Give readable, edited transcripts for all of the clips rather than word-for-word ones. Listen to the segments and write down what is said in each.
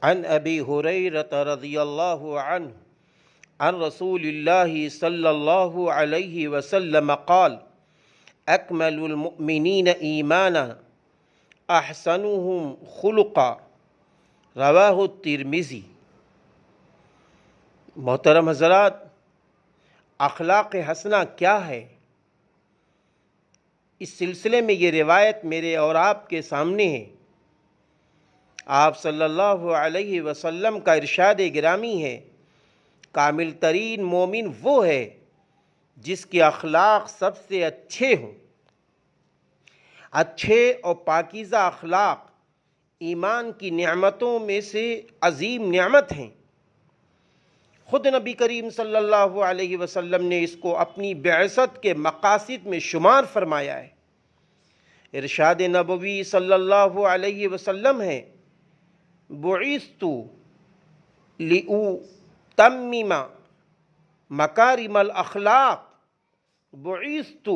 عن ابی ہریرۃ رضی اللہ عنہ عن رسول اللہ صلی اللہ علیہ وسلم قال اکمل المؤمنین ایمانا احسنهم خلقا رواہ الترمذی۔ محترم حضرات، اخلاق حسنہ کیا ہے؟ اس سلسلے میں یہ روایت میرے اور آپ کے سامنے ہے۔ آپ صلی اللہ علیہ وسلم کا ارشاد گرامی ہے، کامل ترین مومن وہ ہے جس کے اخلاق سب سے اچھے ہوں۔ اچھے اور پاکیزہ اخلاق ایمان کی نعمتوں میں سے عظیم نعمت ہیں۔ خود نبی کریم صلی اللہ علیہ وسلم نے اس کو اپنی بعثت کے مقاصد میں شمار فرمایا ہے۔ ارشاد نبوی صلی اللہ علیہ وسلم ہے، بعثت لأتمم مکارم الاخلاق، بعثت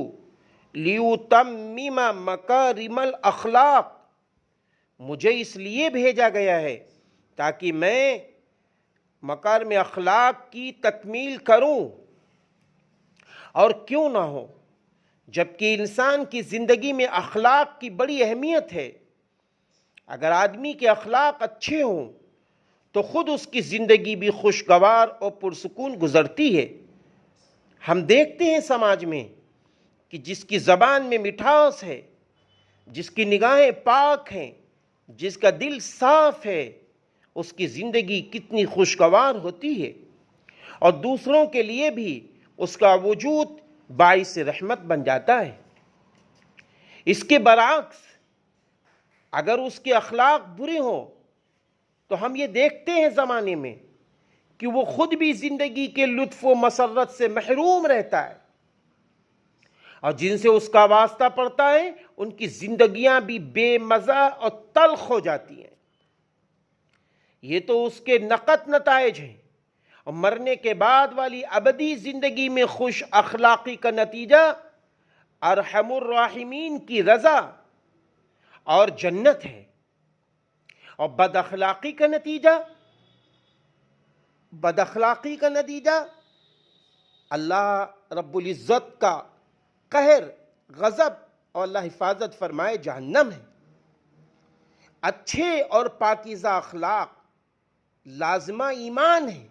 لأتمم مکارم الاخلاق، مجھے اس لیے بھیجا گیا ہے تاکہ میں مکارم اخلاق کی تکمیل کروں۔ اور کیوں نہ ہو، جبکہ انسان کی زندگی میں اخلاق کی بڑی اہمیت ہے۔ اگر آدمی کے اخلاق اچھے ہوں تو خود اس کی زندگی بھی خوشگوار اور پرسکون گزرتی ہے۔ ہم دیکھتے ہیں سماج میں کہ جس کی زبان میں مٹھاس ہے، جس کی نگاہیں پاک ہیں، جس کا دل صاف ہے، اس کی زندگی کتنی خوشگوار ہوتی ہے، اور دوسروں کے لیے بھی اس کا وجود باعث رحمت بن جاتا ہے۔ اس کے برعکس اگر اس کے اخلاق برے ہوں تو ہم یہ دیکھتے ہیں زمانے میں کہ وہ خود بھی زندگی کے لطف و مسرت سے محروم رہتا ہے، اور جن سے اس کا واسطہ پڑتا ہے ان کی زندگیاں بھی بے مزہ اور تلخ ہو جاتی ہیں۔ یہ تو اس کے نقد نتائج ہیں، اور مرنے کے بعد والی ابدی زندگی میں خوش اخلاقی کا نتیجہ ارحم الراحمین کی رضا اور جنت ہے، اور بد اخلاقی کا نتیجہ اللہ رب العزت کا قہر، غضب اور اللہ حفاظت فرمائے جہنم ہے۔ اچھے اور پاکیزہ اخلاق لازمہ ایمان ہے۔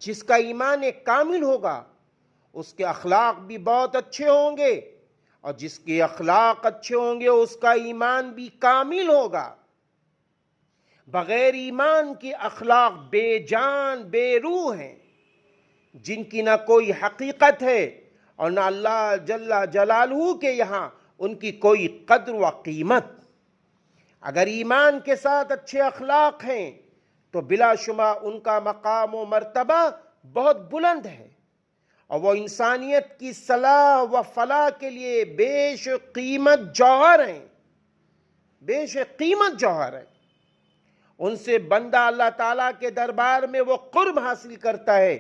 جس کا ایمان کامل ہوگا اس کے اخلاق بھی بہت اچھے ہوں گے، اور جس کے اخلاق اچھے ہوں گے اس کا ایمان بھی کامل ہوگا۔ بغیر ایمان کے اخلاق بے جان بے روح ہیں، جن کی نہ کوئی حقیقت ہے اور نہ اللہ جل جلالہ کے یہاں ان کی کوئی قدر و قیمت۔ اگر ایمان کے ساتھ اچھے اخلاق ہیں تو بلا شبہ ان کا مقام و مرتبہ بہت بلند ہے، اور وہ انسانیت کی صلاح و فلاح کے لیے بیش قیمت جوہر ہیں، بیش قیمت جوہر ہیں۔ ان سے بندہ اللہ تعالیٰ کے دربار میں وہ قرب حاصل کرتا ہے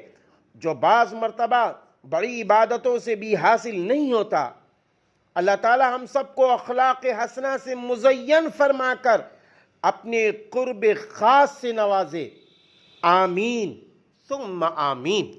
جو بعض مرتبہ بڑی عبادتوں سے بھی حاصل نہیں ہوتا۔ اللہ تعالیٰ ہم سب کو اخلاق حسنہ سے مزین فرما کر اپنے قرب خاص سے نوازے، آمین ثم آمین۔